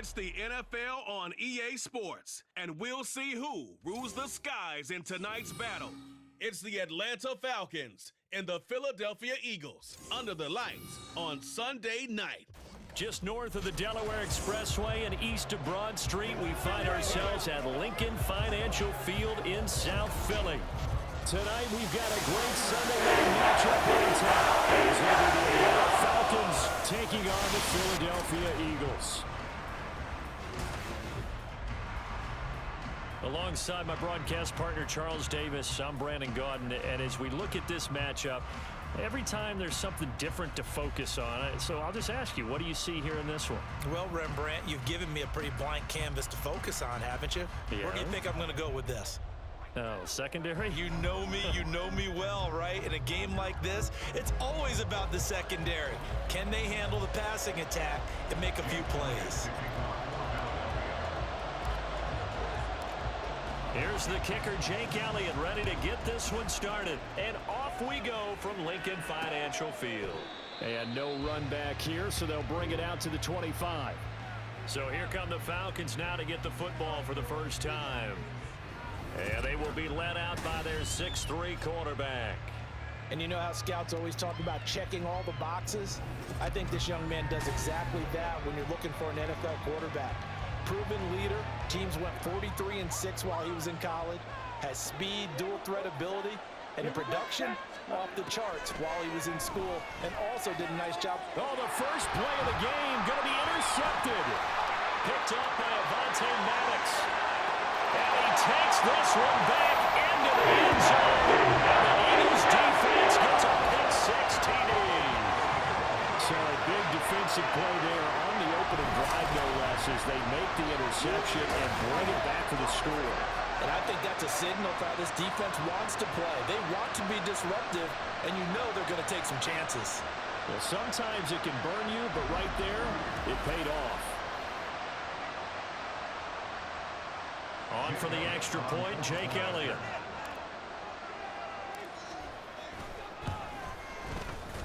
It's the NFL on EA Sports, and we'll see who rules the skies in tonight's battle. It's the Atlanta Falcons and the Philadelphia Eagles under the lights on Sunday night. Just north of the Delaware Expressway and east of Broad Street, we find ourselves at Lincoln Financial Field in South Philly. Tonight, we've got a great Sunday night matchup in town. As the Atlanta Falcons taking on the Philadelphia Eagles. Alongside my broadcast partner, Charles Davis, I'm Brandon Gaudin. And as we look at this matchup, every time there's something different to focus on. So I'll just ask you, what do you see here in this one? Well, Rembrandt, you've given me a pretty blank canvas to focus on, haven't you? Yeah. Where do you think I'm going to go with this? Oh, secondary? You know me well, right? In a game like this, it's always about the secondary. Can they handle the passing attack and make a few plays? Here's the kicker, Jake Elliott, ready to get this one started. And off we go from Lincoln Financial Field. And no run back here, so they'll bring it out to the 25. So here come the Falcons now to get the football for the first time. And they will be led out by their 6'3" quarterback. And you know how scouts always talk about checking all the boxes? I think this young man does exactly that when you're looking for an NFL quarterback. Proven leader, teams went 43-6 while he was in college, has speed, dual threat ability, and in production, off the charts while he was in school, and also did a nice job. Oh, the first play of the game going to be intercepted. Picked up by Avonte Maddox. And he takes this one back into the end zone. And the Eagles defense gets a pick-6 TD. So a big defensive play there on the opening drive, no less, as they make the interception and bring it back to the score. And I think that's a signal for how this defense wants to play. They want to be disruptive, and you know they're going to take some chances. Well, sometimes it can burn you, but right there, it paid off. On for the extra point, Jake Elliott.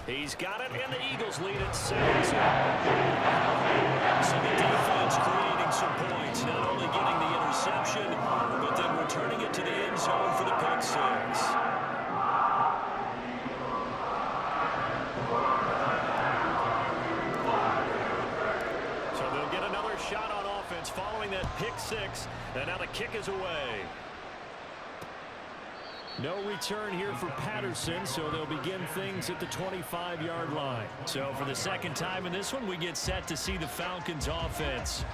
He's got it, and the Eagles lead at 7-0. So the defense creating some points, not only getting the interception, but then returning it to the end zone for the pick-6. So they'll get another shot on offense following that pick-6, and now the kick is away. No return here for Patterson, so they'll begin things at the 25-yard line. So for the second time in this one, we get set to see the Falcons offense.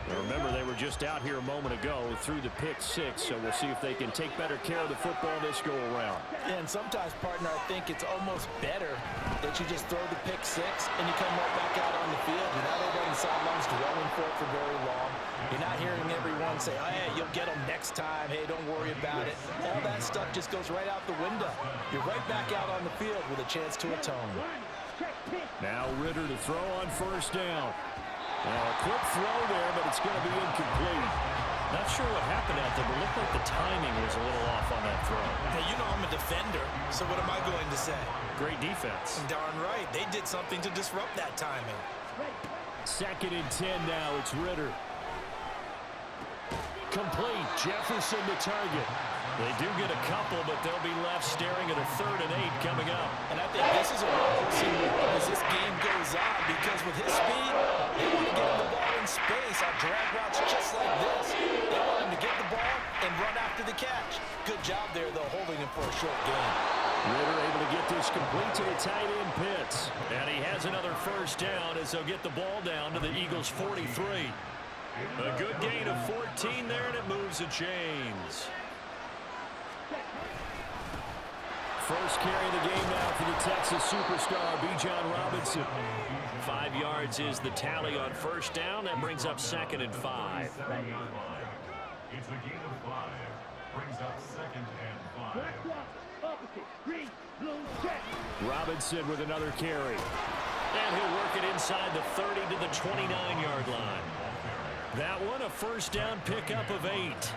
Now remember, they were just out here a moment ago through the pick-6, so we'll see if they can take better care of the football this go-around. Yeah, and sometimes, partner, I think it's almost better that you just throw the pick-6 and you come right back out on the field. You're not over on the sidelines dwelling for it for very long. You're not hearing everyone say, oh, hey, you'll get them next time. Hey, don't worry about it. All that stuff just goes right out the window. You're right back out on the field with a chance to atone. Now Ritter to throw on first down. A quick throw there, but it's going to be incomplete. Not sure what happened out there, but it looked like the timing was a little off on that throw. Hey, you know I'm a defender, so what am I going to say? Great defense. Darn right. They did something to disrupt that timing. 2nd and 10 now. It's Ritter. Complete. Jefferson to target. They do get a couple, but they'll be left staring at a 3rd and 8 coming up. And I think this is a real signal as this game goes on, because with his speed, they want to get him the ball in space on drag routes just like this. They want him to get the ball and run after the catch. Good job there, though, holding him for a short game. Ritter able to get this complete to the tight end Pitts. And he has another first down as they'll get the ball down to the Eagles' 43. A good gain of 14 there, and it moves the chains. First carry of the game now for the Texas superstar, Bijan Robinson. 5 yards is the tally on first down. That brings up 2nd and 5. It's a game of 5. Brings up 2nd and 5. Robinson with another carry. And he'll work it inside the 30 to the 29-yard line. That one, a first down pickup of 8.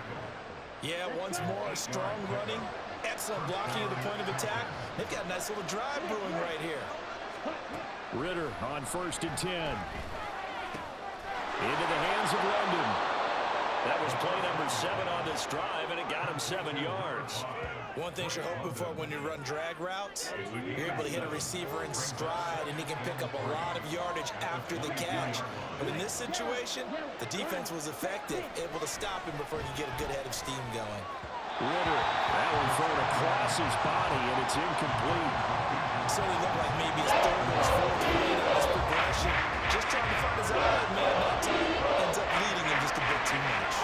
Yeah, once more, strong running. Excellent blocking at the point of attack. They've got a nice little drive brewing right here. Ritter on 1st and 10. Into the hands of London. That was play number 7 on this drive, and it got him 7 yards. One thing you're hoping for when you run drag routes, you're able to hit a receiver in stride, and he can pick up a lot of yardage after the catch. But in this situation, the defense was effective, able to stop him before he could get a good head of steam going. Ritter, that one thrown across his body, and it's incomplete. Certainly looked like maybe his third or his fourth read on his progression. Just trying to find his outlet man that time. Ends up leading him just a bit too much.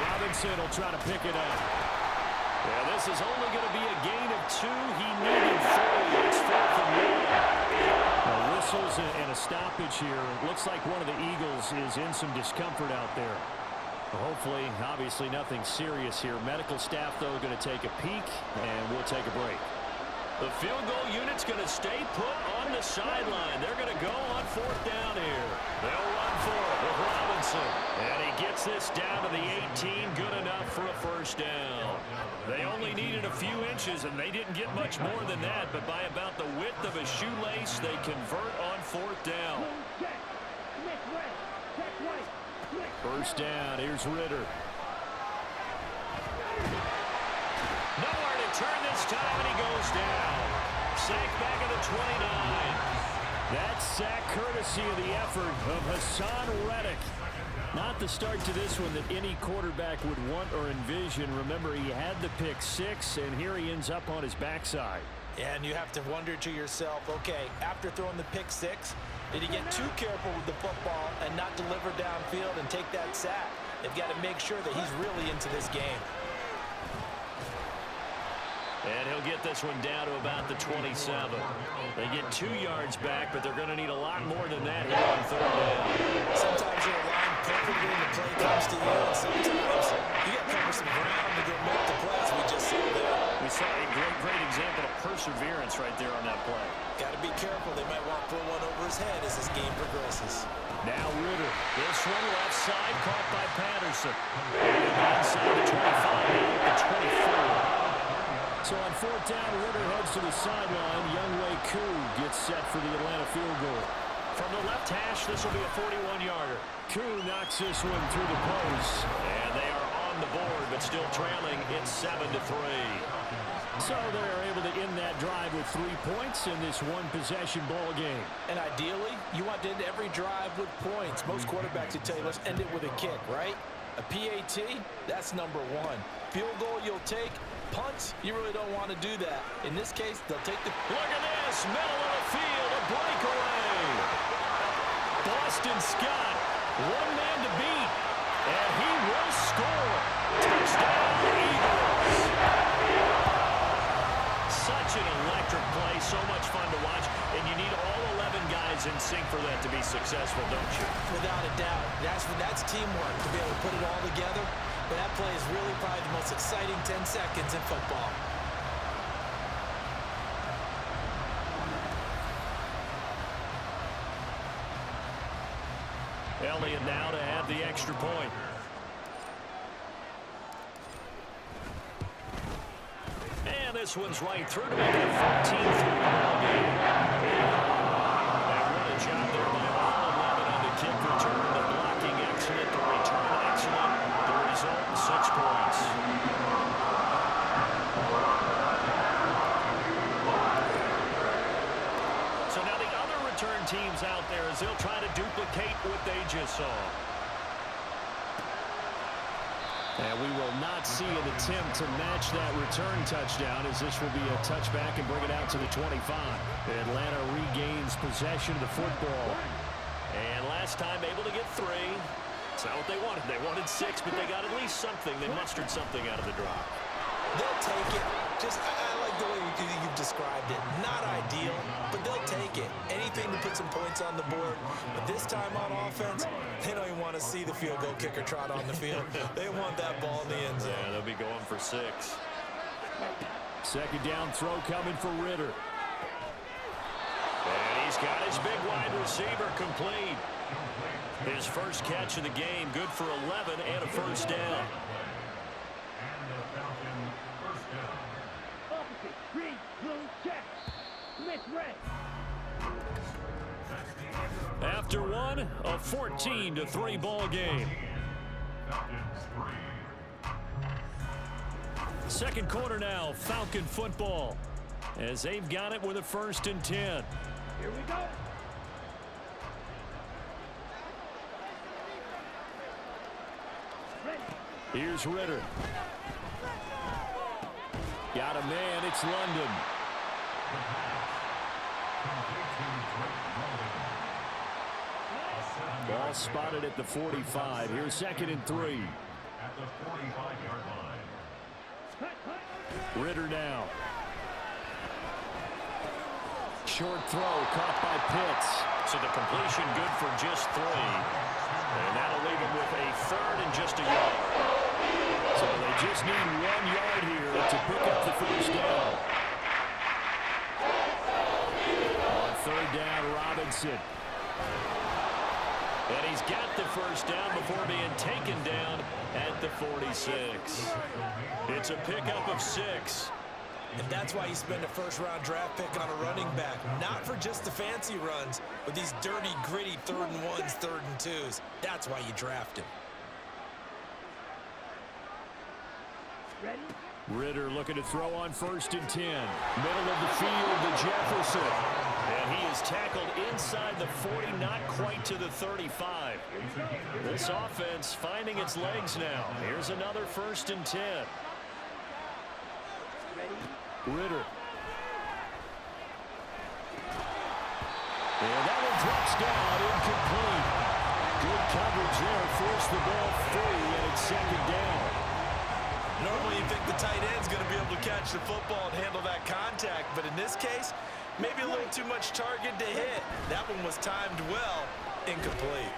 Robinson will try to pick it up. Yeah, this is only going to be a gain of 2. He needed 3. It's 4th and 1. Whistles and a stoppage here. Looks like one of the Eagles is in some discomfort out there. Hopefully, obviously nothing serious here. Medical staff, though, going to take a peek, and we'll take a break. The field goal unit's going to stay put on the sideline. They're going to go on 4th down here. They'll run for it with Robinson. And he gets this down to the 18. Good enough for a first down. They only needed a few inches, and they didn't get much more than that. But by about the width of a shoelace, they convert on 4th down. First down. Here's Ritter. Nowhere to turn this time, and he goes down. Sack back at the 29. That sack courtesy of the effort of Hassan Reddick. Not the start to this one that any quarterback would want or envision. Remember, he had the pick 6, and here he ends up on his backside. Yeah, and you have to wonder to yourself, okay, after throwing the pick 6, did he get too careful with the football and not deliver downfield and take that sack? They've got to make sure that he's really into this game. And he'll get this one down to about the 27. They get 2 yards back, but they're going to need a lot more than that here on 3rd down. Sometimes you're aligned perfectly and the play comes to you, and sometimes you got to cover some ground to go make the plays we just saw there. We saw a great example of perseverance right there on that play. Got to be careful. They might want to throw one over his head as this game progresses. Now Ritter. This one left side caught by Patterson. And inside the 25, the 24. So on 4th down, Ritter heads to the sideline. Younghoe Koo gets set for the Atlanta field goal. From the left hash, this will be a 41-yarder. Koo knocks this one through the post. And they are on the board, but still trailing. It's 7-3. So they're able to end that drive with 3 points in this one-possession ball game. And ideally, you want to end every drive with points. Most quarterbacks would tell you, let's end it with a kick, right? A PAT, that's number 1. Field goal you'll take. Punts, you really don't want to do that. In this case, they'll take the... Look at this, middle of the field, a breakaway. Boston Scott, one man to beat, and he will score. Touchdown, Eagles. Such an electric play, so much fun to watch, and you need all 11 guys in sync for that to be successful, don't you? Without a doubt. That's teamwork, to be able to put it all together. But that play is really probably the most exciting 10 seconds in football. Elliott now to add the extra point. And this one's right through to make it a 14-3 ball game. And what a job there by all 11 on the kick return. The blocking excellent, the return excellent. The result, 6 points. So now the other return teams out there as they'll try to duplicate what they just saw. And we will not see an attempt to match that return touchdown, as this will be a touchback and bring it out to the 25. Atlanta regains possession of the football. And last time able to get 3. It's not what they wanted. They wanted 6, but they got at least something. They mustered something out of the drop. They'll take it. I like the way you've described it. Not ideal, but they'll take it. Anything to put some points on the board. But this time on offense, they don't even want to see the field goal kicker trot on the field. They want that ball in the end zone. Yeah, they'll be going for 6. Second down throw coming for Ritter. And he's got his big wide receiver complete. His first catch of the game, good for 11 and a first down. After one, a 14-3 ball game. Falcons 3. Second quarter now, Falcon football, as they've got it with a 1st and 10. Here we go. Here's Ritter. Got a man, it's London. Ball spotted at the 45. Here's 2nd and 3. At the 45-yard line. Ritter now. Short throw caught by Pitts. So the completion good for just 3. And that'll leave him with a 3rd and just a yard. So they just need 1 yard here to pick up the 1st down. On 3rd down, Robinson. And he's got the 1st down before being taken down at the 46. It's a pickup of 6. And that's why you spend a first-round draft pick on a running back. Not for just the fancy runs, but these dirty, gritty 3rd and 1s, 3rd and 2s. That's why you draft him. Ready? Ritter looking to throw on 1st and 10. Middle of the field to Jefferson. And he is tackled inside the 40, not quite to the 35. This offense finding its legs now. Here's another 1st and 10. Ritter. And that one drops down, incomplete. Good coverage there, forced the ball free, and it's 2nd down. Normally you think the tight end's going to be able to catch the football and handle that contact, but in this case, maybe a little too much target to hit. That one was timed well, incomplete.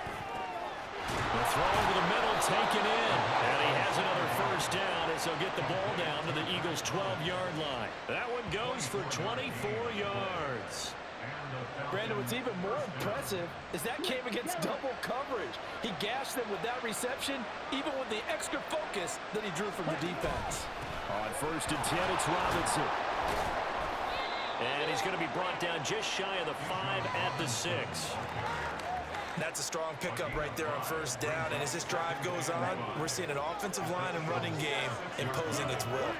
The throw over the middle, taken in. And he has another 1st down as he'll get the ball down to the Eagles' 12-yard line. That one goes for 24 yards. Brandon, what's even more impressive is that came against double coverage. He gashed them with that reception, even with the extra focus that he drew from the defense. On 1st and 10, it's Robinson. And he's going to be brought down just shy of the 5 at the 6. That's a strong pickup right there on 1st down, and as this drive goes on, we're seeing an offensive line and running game imposing its will.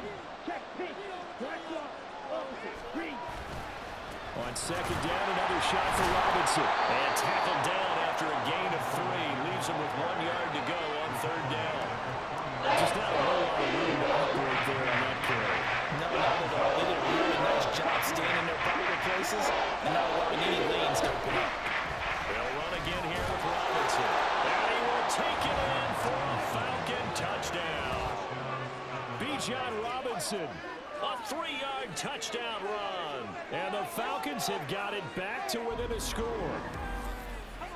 On 2nd down, another shot for Robinson. And tackled down after a gain of 3. Leaves him with 1 yard to go on 3rd down. Just not a whole lot of room to operate there on that carry. No, not at all. They did a really nice job staying in their proper places and not allowing any lanes to open up. They'll run again here with Robinson. And he will take it in for a Falcon touchdown. Bijan Robinson. A 3-yard touchdown run. And the Falcons have got it back to within a score.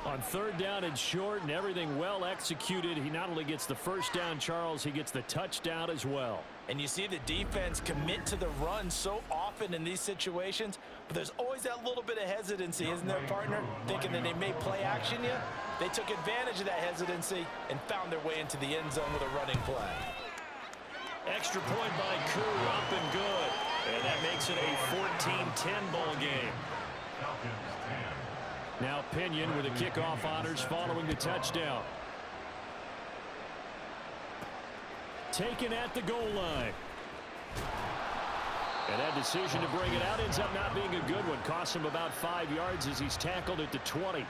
On 3rd down and short and everything well executed, he not only gets the 1st down, Charles, he gets the touchdown as well. And you see the defense commit to the run so often in these situations, but there's always that little bit of hesitancy, isn't there, partner? Thinking that they may play action you. They took advantage of that hesitancy and found their way into the end zone with a running play. Extra point by Koo, up and good. And that makes it a 14-10 ball game. Now Pinion with the kickoff honors following the touchdown. Taken at the goal line. And that decision to bring it out ends up not being a good one. Costs him about 5 yards as he's tackled at the 20.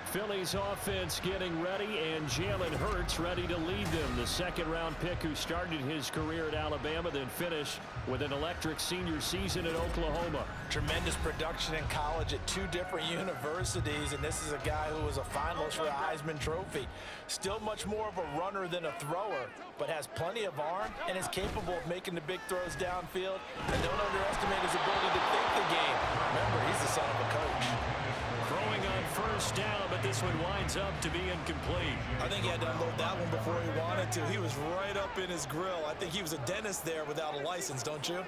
Philly's offense getting ready, and Jalen Hurts ready to lead them. The 2nd-round pick who started his career at Alabama, then finished with an electric senior season at Oklahoma. Tremendous production in college at 2 different universities, and this is a guy who was a finalist for the Heisman Trophy. Still much more of a runner than a thrower, but has plenty of arm and is capable of making the big throws downfield. And don't underestimate his ability to think the game. Remember, he's the son of a coach. Throwing on 1st down, but this one winds up to be incomplete. I think he had to unload that one before he wanted to. He was right up in his grill. I think he was a dentist there without a license, don't you?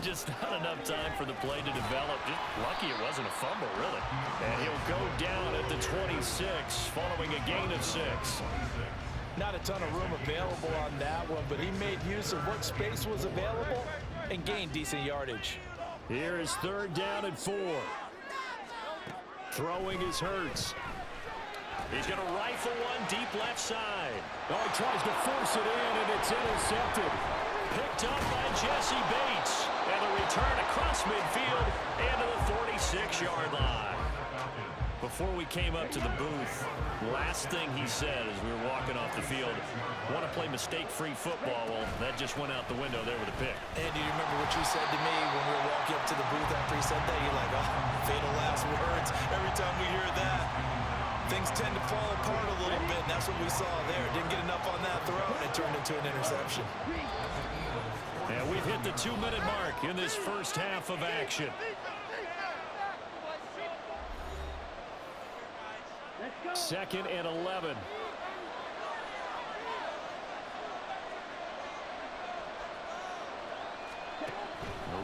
Just not enough time for the play to develop. Just lucky it wasn't a fumble, really. And he'll go down at the 26 following a gain of 6. Not a ton of room available on that one, but he made use of what space was available and gained decent yardage. Here is 3rd down and 4. Throwing is Hurts. He's going to rifle one deep left side. Oh, he tries to force it in, and it's intercepted. Picked up by Jesse Bates. And a return across midfield and to the 46-yard line. Before we came up to the booth, last thing he said as we were walking off the field, want to play mistake-free football. Well, that just went out the window there with a pick. And do you remember what you said to me when we were walking up to the booth after he said that? You're like, oh, fatal last words. Every time we hear that, things tend to fall apart a little bit, and that's what we saw there. Didn't get enough on that throw, and it turned into an interception. And we've hit the 2-minute mark in this first half of action. Second and 11.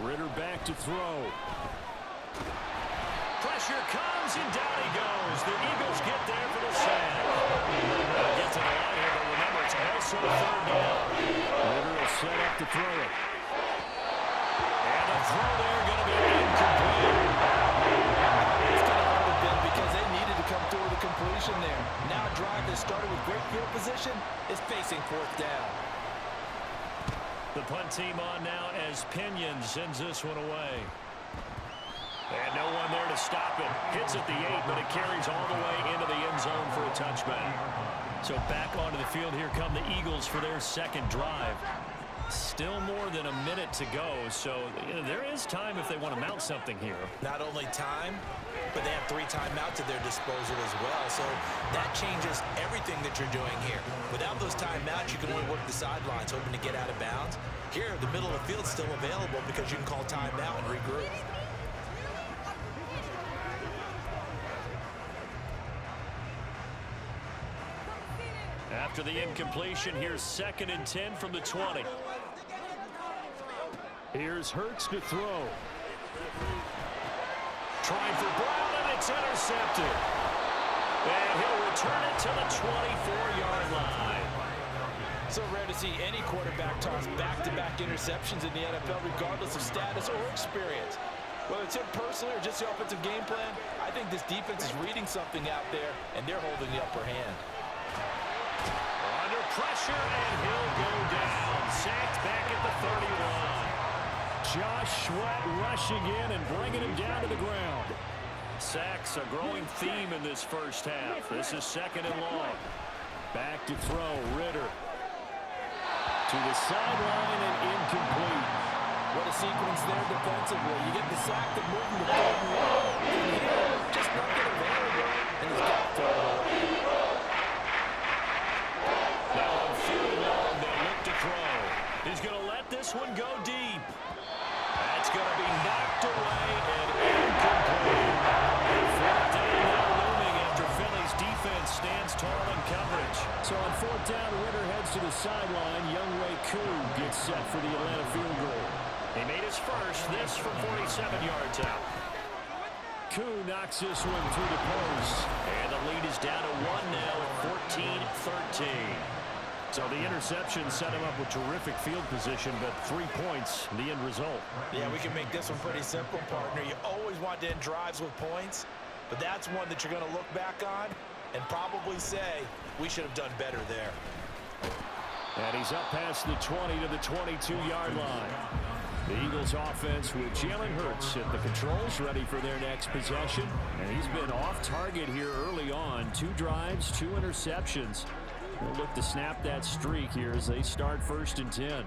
Ritter back to throw. Pressure comes, and down he goes. The Eagles get there for the sack. Get to the line here, but remember, it's also a third down. Ritter will set up to throw it. And the throw there going to be incomplete. It's going to hurt a bit because they needed to come through with a completion there. Now a drive that started with great field position is facing fourth down. The punt team on now as Pinion sends this one away. And no one there to stop it. Hits at the 8, but it carries all the way into the end zone for a touchback. So back onto the field, here come the Eagles for their second drive. Still more than a minute to go, so there is time if they want to mount something here. Not only time, but they have 3 timeouts at their disposal as well, so that changes everything that you're doing here. Without those timeouts, you can only work the sidelines, hoping to get out of bounds. Here, the middle of the field's still available because you can call timeout and regroup. After the incompletion, here's 2nd and 10 from the 20. Here's Hurts to throw. Trying for Brown, and it's intercepted. And he'll return it to the 24-yard line. So rare to see any quarterback toss back-to-back interceptions in the NFL, regardless of status or experience. Whether it's him personally or just the offensive game plan, I think this defense is reading something out there, and they're holding the upper hand. Under pressure, and he'll go down. Sacked back at the 31. Josh Sweat rushing in and bringing him down to the ground. Sacks a growing theme in this first half. This is 2nd and long. Back to throw, Ritter. To the sideline and incomplete. What a sequence there defensively. You get the sack that moved him to 3rd and long. And here, just nothing available. And he's got to throw it away. Now on 3rd and long, they'll look to throw. He's going to let this one go deep. That's going to be knocked away and incomplete. 4th down now looming after Philly's defense stands tall in coverage. So on 4th down, Ritter heads to the sideline. Younghoe Koo gets set for the Atlanta field goal. He made his first, this from 47 yards out. Koo knocks this one through the post. And the lead is down to 1 now at 14-13. So the interception set him up with terrific field position, but 3 points, the end result. Yeah, we can make this one pretty simple, partner. You always want to end drives with points, but that's one that you're going to look back on and probably say, we should have done better there. And he's up past the 20 to the 22-yard line. The Eagles offense with Jalen Hurts at the controls, ready for their next possession. And he's been off target here early on. 2 drives, 2 interceptions. They'll look to snap that streak here as they start 1st and 10.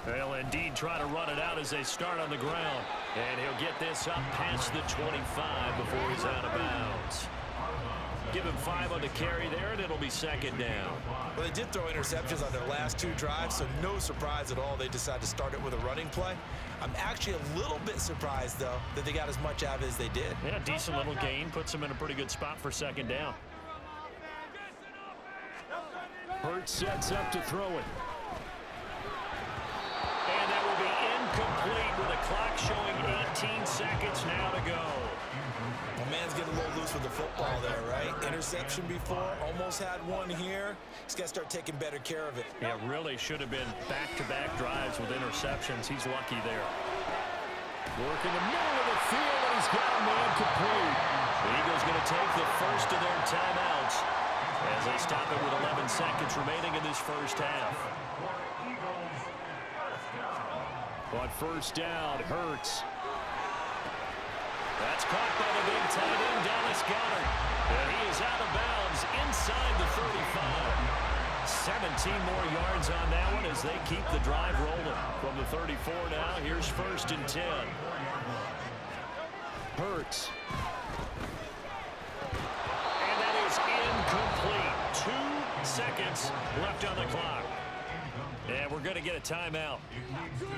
They'll indeed try to run it out as they start on the ground. And he'll get this up past the 25 before he's out of bounds. Give him 5 on the carry there, and it'll be 2nd down. Well, they did throw interceptions on their last 2 drives, so no surprise at all they decided to start it with a running play. I'm actually a little bit surprised, though, that they got as much out of it as they did. Yeah, decent little gain. Puts them in a pretty good spot for 2nd down. Hurts sets up to throw it. And that will be incomplete with a clock showing 18 seconds now to go. Well, man's getting a little loose with the football there, right? Interception before, almost had one here. He's got to start taking better care of it. Yeah, really should have been back-to-back drives with interceptions. He's lucky there. Working the middle of the field, and he's got a man complete. The Eagles going to take the first of their timeouts as they stop it with 11 seconds remaining in this first half. On first down, Hurts. That's caught by the big tight end, Dallas Goedert. And he is out of bounds inside the 35. 17 more yards on that one as they keep the drive rolling. From the 34 now, here's first and 10. Hurts. And that is incomplete. 2 seconds left on the clock. And we're going to get a timeout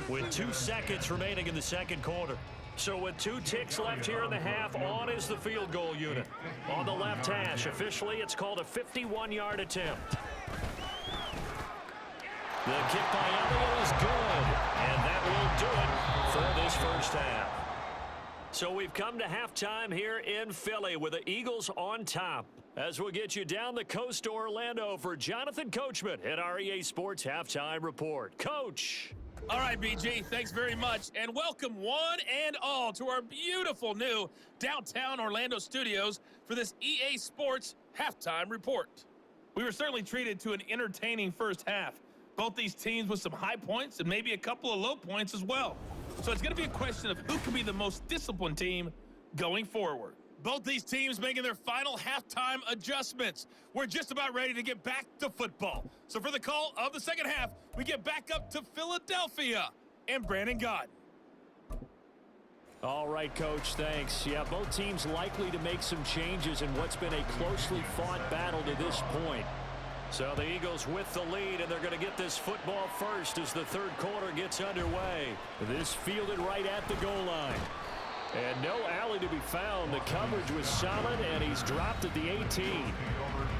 with 2 seconds remaining in the second quarter. So with 2 ticks left here in the half, on is the field goal unit. On the left hash, officially it's called a 51-yard attempt. The kick by Elliott is good, and that will do it for this first half. So we've come to halftime here in Philly with the Eagles on top. As we'll get you down the coast to Orlando for Jonathan Coachman at our EA Sports Halftime Report. Coach. All right, BG, thanks very much, and welcome one and all to our beautiful new downtown Orlando studios for this EA Sports Halftime Report. We were certainly treated to an entertaining first half. Both these teams with some high points and maybe a couple of low points as well. So it's going to be a question of who can be the most disciplined team going forward. Both these teams making their final halftime adjustments. We're just about ready to get back to football. So for the call of the second half, we get back up to Philadelphia and Brandon Gott. All right, Coach, thanks. Yeah, both teams likely to make some changes in what's been a closely fought battle to this point. So the Eagles with the lead, and they're going to get this football first as the third quarter gets underway. This fielded right at the goal line. And no alley to be found. The coverage was solid, and he's dropped at the 18.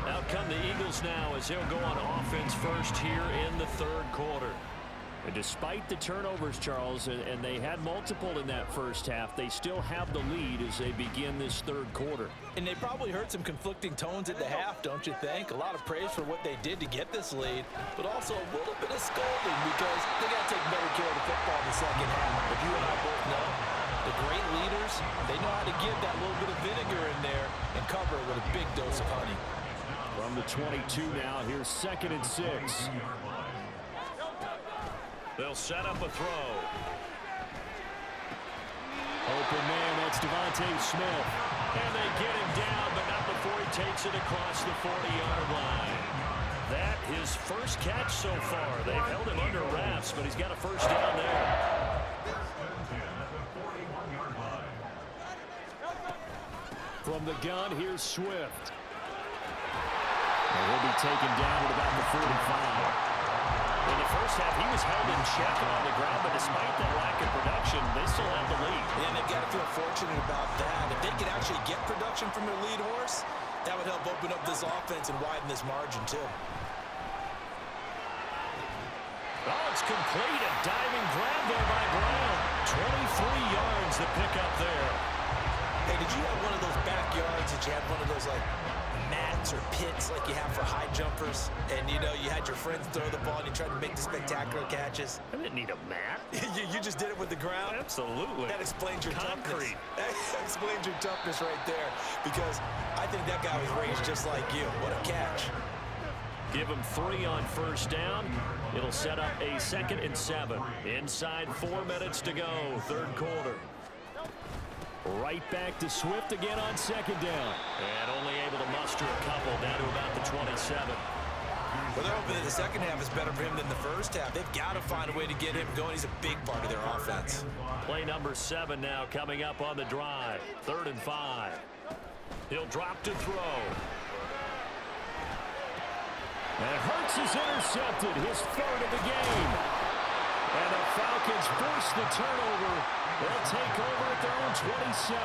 Out come the Eagles now as they'll go on offense first here in the third quarter. And despite the turnovers, Charles, and they had multiple in that first half, they still have the lead as they begin this third quarter. And they probably heard some conflicting tones at the half, don't you think? A lot of praise for what they did to get this lead, but also a little bit of scolding because they got to take better care of the football in the second half. But you and I both know the great leaders, they know how to give that little bit of vinegar in there and cover it with a big dose of honey. From the 22 now, here's 2nd and 6. They'll set up a throw. Open man, that's Devontae Smith. And they get him down, but not before he takes it across the 40-yard line. That his first catch so far. They've held him under wraps, but he's got a first down there. From the gun, here's Swift. And he'll be taken down at about the 45. In the first half, he was held in check on the ground, but despite that lack of production, they still have the lead. And they've got to feel fortunate about that. If they could actually get production from their lead horse, that would help open up this offense and widen this margin, too. Oh, it's complete. A diving grab there by Brown. 23 yards to pick up there. Hey, did you have one of those backyards that you had one of those, like, mats or pits like you have for high jumpers? And, you know, you had your friends throw the ball and you tried to make the spectacular catches? I didn't need a mat. you just did it with the ground? Absolutely. That explains your concrete. That explains your toughness right there, because I think that guy was raised just like you. What a catch. Give him 3 on first down. It'll set up a 2nd and 7. Inside 4 minutes to go, third quarter. Right back to Swift again on 2nd down. And only able to muster a couple down to about the 27. Well, they're hoping that the second half is better for him than the first half. They've got to find a way to get him going. He's a big part of their offense. Play number 7 now coming up on the drive. 3rd and 5. He'll drop to throw. And Hurts is intercepted, his 3rd of the game. And the Falcons force the turnover. They'll take over at their own 27.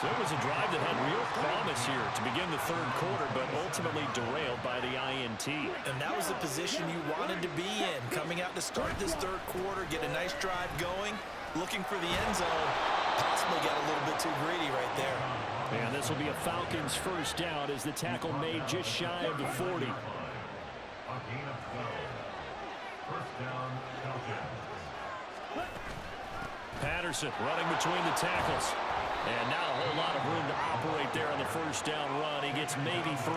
So it was a drive that had real promise here to begin the third quarter, but ultimately derailed by the INT. And that was the position you wanted to be in. Coming out to start this third quarter, get a nice drive going, looking for the end zone. Possibly got a little bit too greedy right there. And this will be a Falcons first down as the tackle made just shy of the 40. A gain of 12. First down, Falcons. Patterson running between the tackles. And not a whole lot of room to operate there on the first down run. He gets maybe 3.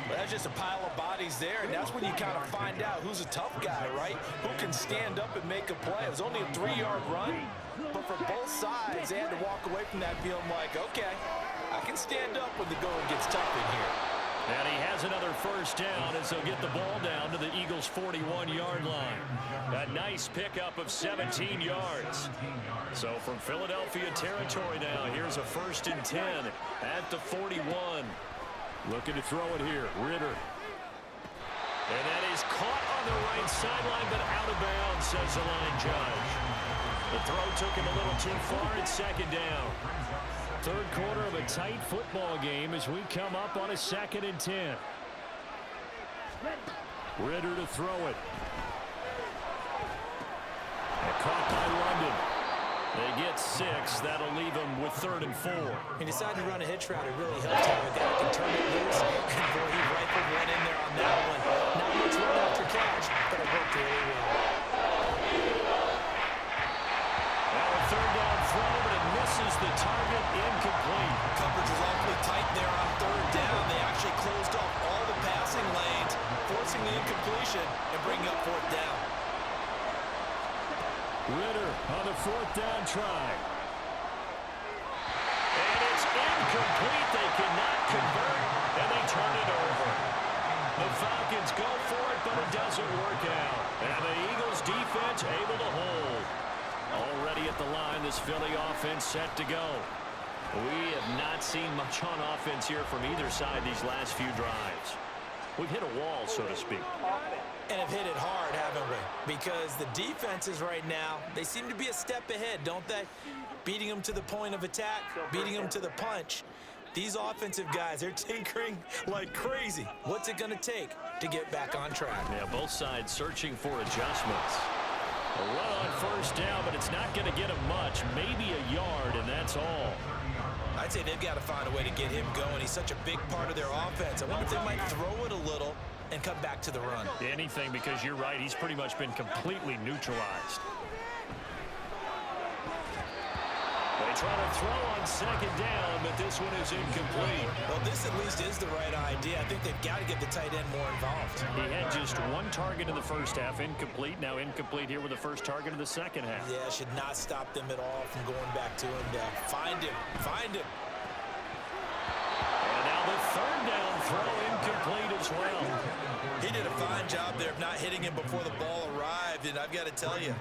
Well, that's just a pile of bodies there, and that's when you kind of find out who's a tough guy, right? Who can stand up and make a play. It was only a 3-yard run, but for both sides, they had to walk away from that feeling like, okay, I can stand up when the going gets tough in here. And he has another first down as they'll get the ball down to the Eagles' 41-yard line. A nice pickup of 17 yards. So from Philadelphia territory now, here's a 1st and 10 at the 41. Looking to throw it here, Ritter. And that is caught on the right sideline, but out of bounds, says the line judge. The throw took him a little too far and 2nd down. Third quarter of a tight football game as we come up on a 2nd and 10. Ritter to throw it. And caught by London. They get 6. That'll leave them with 3rd and 4. He decided to run a hitch route. It really helped him. A guy can turn it loose. And boy, he rifled one in there on that one. Not much run after catch, but it worked really well. Now a 3rd down throw, but it misses the target. Incomplete. Coverage was awfully tight there on 3rd down. They actually closed off all the passing lanes, forcing the incompletion and bringing up 4th down. Ritter on the 4th down try. And it's incomplete. They cannot convert, and they turn it over. The Falcons go for it, but it doesn't work out. And the Eagles defense able to hold. Already at the line, this Philly offense set to go. We have not seen much on offense here from either side these last few drives. We've hit a wall, so to speak. And have hit it hard, haven't we? Because the defenses right now, they seem to be a step ahead, don't they? Beating them to the point of attack, beating them to the punch. These offensive guys, they're tinkering like crazy. What's it going to take to get back on track? Yeah, both sides searching for adjustments. A run on 1st down, but it's not going to get him much. Maybe a yard, and that's all. I'd say they've got to find a way to get him going. He's such a big part of their offense. I wonder if they might throw it a little and come back to the run. Anything, because you're right. He's pretty much been completely neutralized. They try to throw on 2nd down, but this one is incomplete. Well, this at least is the right idea. I think they've got to get the tight end more involved. He had just 1 target in the first half, incomplete. Now incomplete here with the first target of the second half. Yeah, should not stop them at all from going back to him. Find him. Find him. And now the 3rd down throw incomplete as well. He did a fine job there of not hitting him before the ball arrived, and I've got to tell you,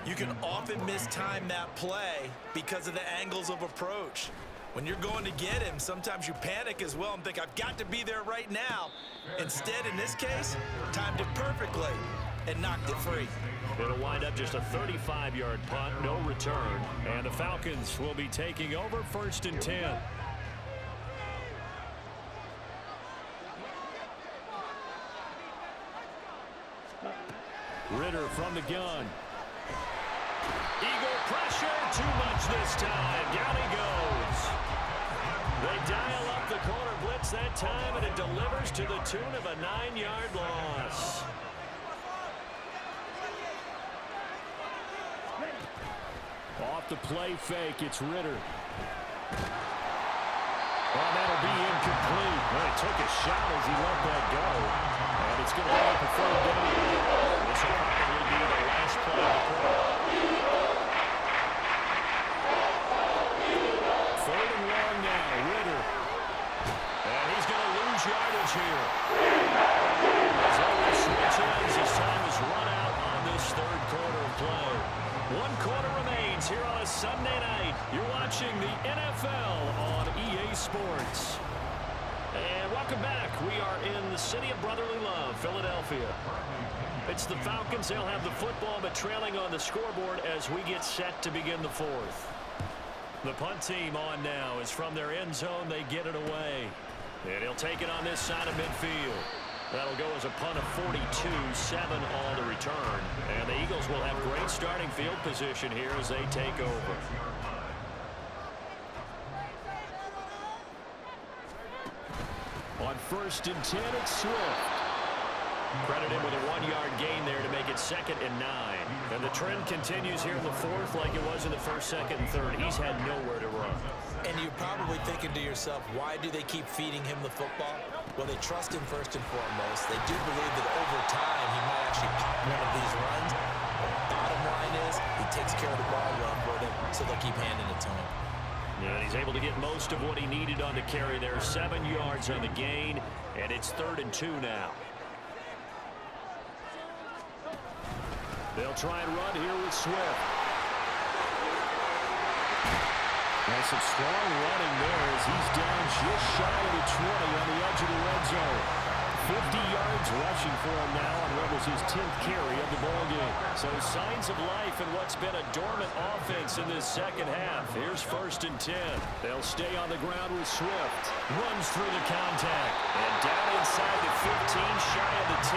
you can often mistime that play because of the angles of approach. When you're going to get him, sometimes you panic as well and think, I've got to be there right now. Instead, in this case, timed it perfectly and knocked it free. It'll wind up just a 35-yard punt, no return, and the Falcons will be taking over 1st and 10. Ritter from the gun. Eagle pressure, too much this time. Down he goes. They dial up the corner blitz that time, and it delivers to the tune of a 9-yard loss. Off the play fake, it's Ritter. Well, that'll be incomplete. Well, he took a shot as he let that go. And it's going to be up a 3rd down. This will probably be the last play of the quarter. 3rd and long now, Ritter. And he's going to lose yardage here. As always, switch ends as time is run out on this 3rd quarter of play. 1 quarter remains here on a Sunday night. You're watching the NFL on EA Sports. And welcome back. We are in the city of brotherly love, Philadelphia. It's the Falcons. They'll have the football, but trailing on the scoreboard as we get set to begin the 4th. The punt team on now. Is from their end zone. They get it away. And he'll take it on this side of midfield. That'll go as a punt of 42, 7 on the return. And the Eagles will have great starting field position here as they take over. On 1st and 10, it's Swift. Credit him with a 1-yard gain there to make it 2nd and 9. And the trend continues here in the 4th like it was in the 1st, 2nd, and 3rd. He's had nowhere to run. And you're probably thinking to yourself, why do they keep feeding him the football? Well, they trust him first and foremost. They do believe that over time he might actually pop one of these runs. Bottom line is he takes care of the ball well for them, so they'll keep handing it to him. Yeah, he's able to get most of what he needed on the carry there. 7 yards on the gain, and it's 3rd and 2 now. They'll try and run here with Swift. And some strong running there as he's down just shy of the 20 on the edge of the red zone. 50 yards rushing for him now on what was his 10th carry of the ballgame. So signs of life in what's been a dormant offense in this second half. Here's 1st and 10. They'll stay on the ground with Swift. Runs through the contact. And down inside the 15, shy of the 10.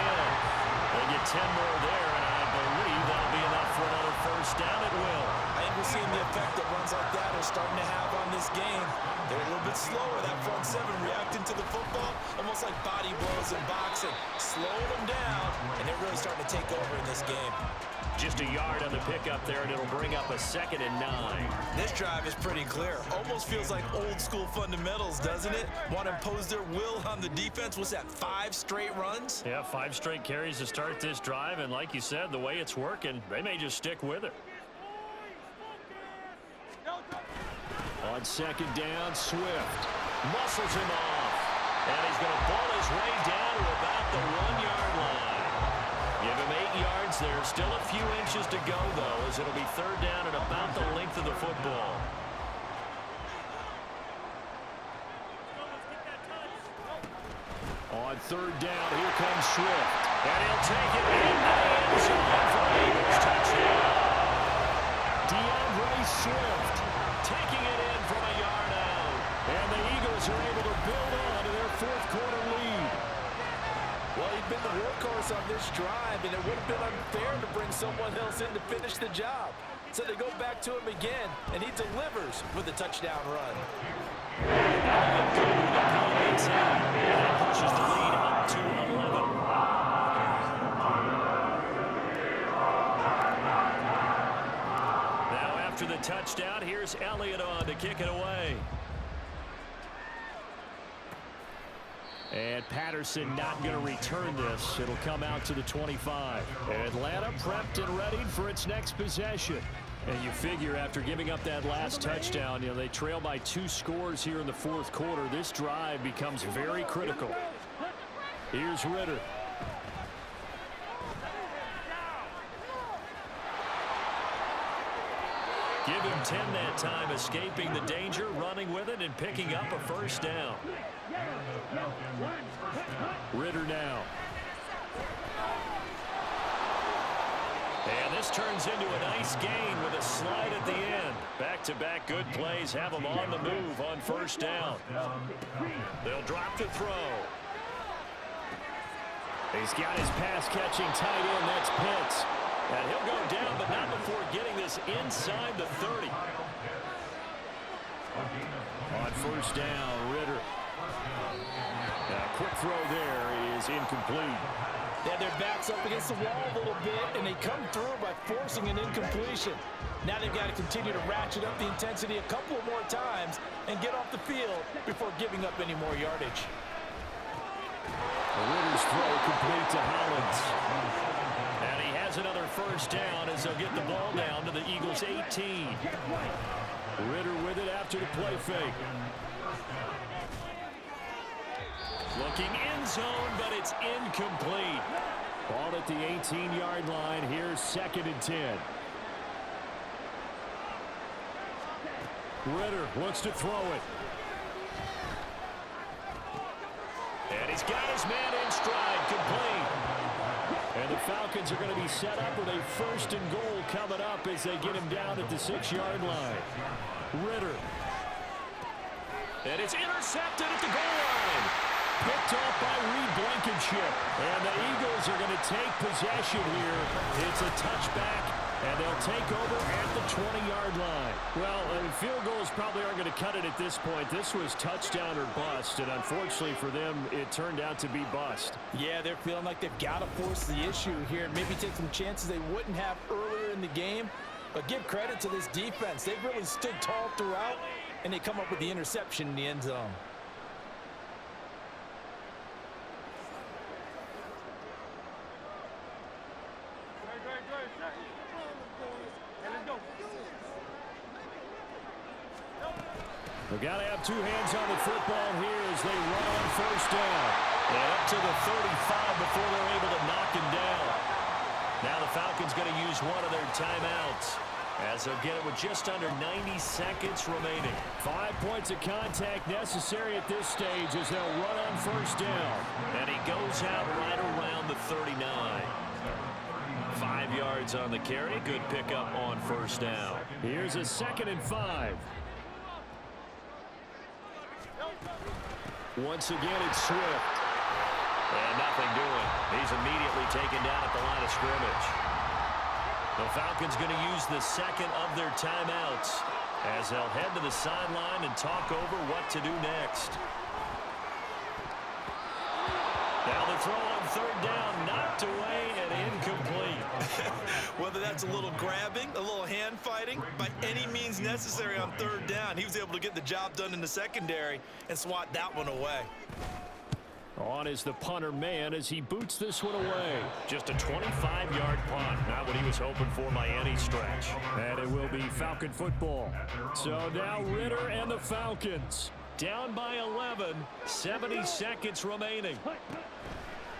They get 10 more there, and I believe that'll be enough for another 1st down at will. I think we're seeing the effect that runs like that are starting to have on this game. They're a little bit slower, that front 7 reacting to the football, almost like body blows in boxing. Slowing them down, and they're really starting to take over in this game. Just a yard on the pickup there, and it'll bring up a 2nd and 9. This drive is pretty clear. Almost feels like old school fundamentals, doesn't it? Want to impose their will on the defense. What's that, 5 straight runs? Yeah, 5 straight carries to start this drive, and like you said, the way it's working, they may just stick with it. On 2nd down, Swift muscles him off, and he's going to ball his way down to about the 1-yard line. Give him 8 yards there. Still a few inches to go, though, as it'll be 3rd down at about the length of the football. On 3rd down, here comes Swift, and he'll take it in the end zone for the Eagles touchdown. Swift taking it in from a yard out. And the Eagles are able to build on to their 4th quarter lead. Well, he'd been the workhorse on this drive, and it would have been unfair to bring someone else in to finish the job. So they go back to him again, and he delivers with a touchdown run. That pushes the lead up to 11. After the touchdown, here's Elliott on to kick it away. And Patterson not going to return this. It'll come out to the 25. Atlanta prepped and ready for its next possession. And you figure after giving up that last touchdown, you know, they trail by 2 scores here in the 4th quarter. This drive becomes very critical. Here's Ritter. Give him 10 that time, escaping the danger, running with it, and picking up a 1st down. Ritter now. And this turns into a nice gain with a slide at the end. Back-to-back good plays have him on the move on 1st down. They'll drop the throw. He's got his pass-catching tight end. That's Pitts. And he'll go down, but not before getting this inside the 30. On 1st down, Ritter. A quick throw there is incomplete. Yeah, their backs up against the wall a little bit, and they come through by forcing an incompletion. Now they've got to continue to ratchet up the intensity a couple more times and get off the field before giving up any more yardage. Ritter's throw complete to Hollins. And he has another 1st down as they'll get the ball down to the Eagles' 18. Ritter with it after the play fake. Looking end zone, but it's incomplete. Ball at the 18-yard line. Here's 2nd and 10. Ritter looks to throw it. And he's got his man in stride, complete. And the Falcons are going to be set up with a 1st and goal coming up as they get him down at the 6-yard line. Ritter. And it's intercepted at the goal line. picked off by Reed Blankenship. And the Eagles are going to take possession here. It's a touchback, and they'll take over at the 20-yard line. Well, field goals probably aren't going to cut it at this point. This was touchdown or bust, and unfortunately for them, it turned out to be bust. Yeah, they're feeling like they've got to force the issue here and maybe take some chances they wouldn't have earlier in the game. But give credit to this defense. They've really stood tall throughout, and they come up with the interception in the end zone. They've got to have two hands on the football here as they run on first down. And up to the 35 before they're able to knock him down. Now the Falcons going to use one of their timeouts as they'll get it with just under 90 seconds remaining. 5 points of contact necessary at this stage as they'll run on first down. And he goes out right around the 39. 5 yards on the carry. Good pickup on first down. Here's a 2nd and 5. Once again, it's Swift. And nothing doing. He's immediately taken down at the line of scrimmage. The Falcons going to use the second of their timeouts as they'll head to the sideline and talk over what to do next. Now the throw on third down, knocked away and incomplete. Whether that's a little grabbing, a little hand fighting, by any means necessary on third down, he was able to get the job done in the secondary and swat that one away. On is the punter man as he boots this one away. Just a 25-yard punt. Not what he was hoping for by any stretch. And it will be Falcon football. So now Ritter and the Falcons down by 11. 70 seconds remaining.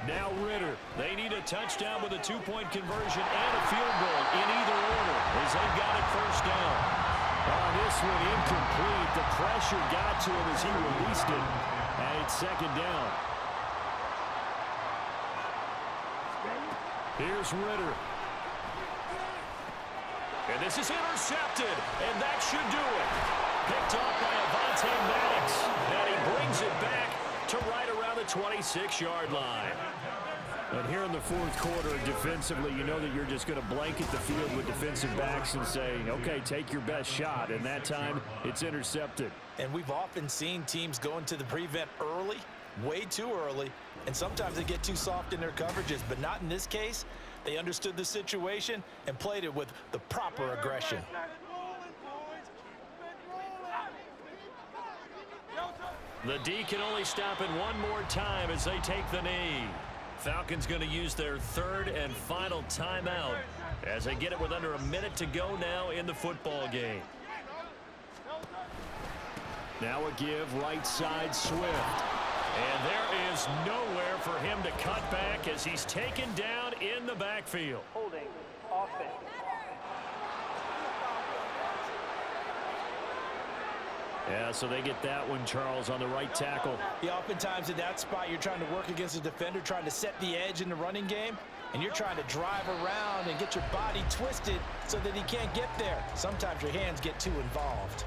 Now Ritter. They need a touchdown with a 2-point conversion and a field goal in either order as they've got it first down. On this one incomplete. The pressure got to him as he released it. And it's 2nd down. Here's Ritter. And this is intercepted, and that should do it. Picked off by Avonte Maddox, and he brings it back to right around the 26-yard line. And here in the fourth quarter, defensively, you know that you're just going to blanket the field with defensive backs and say, okay, take your best shot. And that time, it's intercepted. And we've often seen teams go into the prevent early, way too early, and sometimes they get too soft in their coverages, but not in this case. They understood the situation and played it with the proper aggression. The D can only stop it one more time as they take the knee. Falcons going to use their 3rd and final timeout as they get it with under a minute to go now in the football game. Now a give right side Swift. And there is nowhere for him to cut back as he's taken down in the backfield. Holding offense. Yeah, so they get that one, Charles, on the right tackle. Yeah, oftentimes in that spot, you're trying to work against a defender, trying to set the edge in the running game, and you're trying to drive around and get your body twisted so that he can't get there. Sometimes your hands get too involved.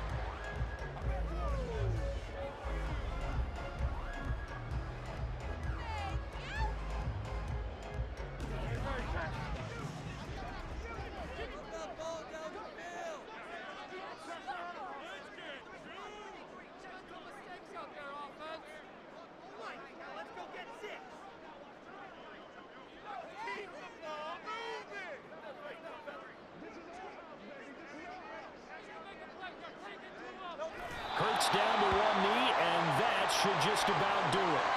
Hurts down to one knee, and that should just about do it.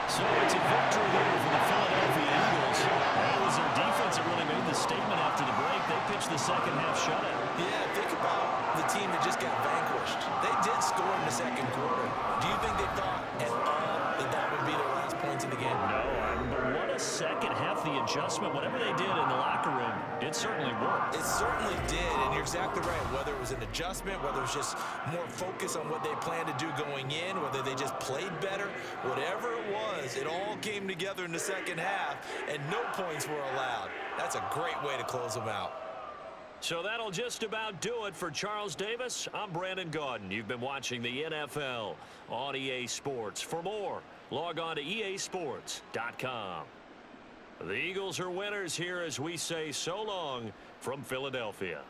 So it's a victory here for the Philadelphia Eagles. That was their defense that really made the statement after the break. They pitched the second half shutout. Yeah, think about the team that just got vanquished. They did score in the second quarter. Do you think they thought at all that that would be their last points in the game? No, but what a second half the adjustment, whatever they did in the locker room, it certainly worked. It certainly did, and you're exactly right. Whether it was an adjustment, whether it was just more focus on what they planned to do going in, whether they just played better, whatever it was, it all came together in the second half, and no points were allowed. That's a great way to close them out. So that'll just about do it for Charles Davis. I'm Brandon Gaudin. You've been watching the NFL on EA Sports. For more, log on to easports.com. The Eagles are winners here as we say so long from Philadelphia.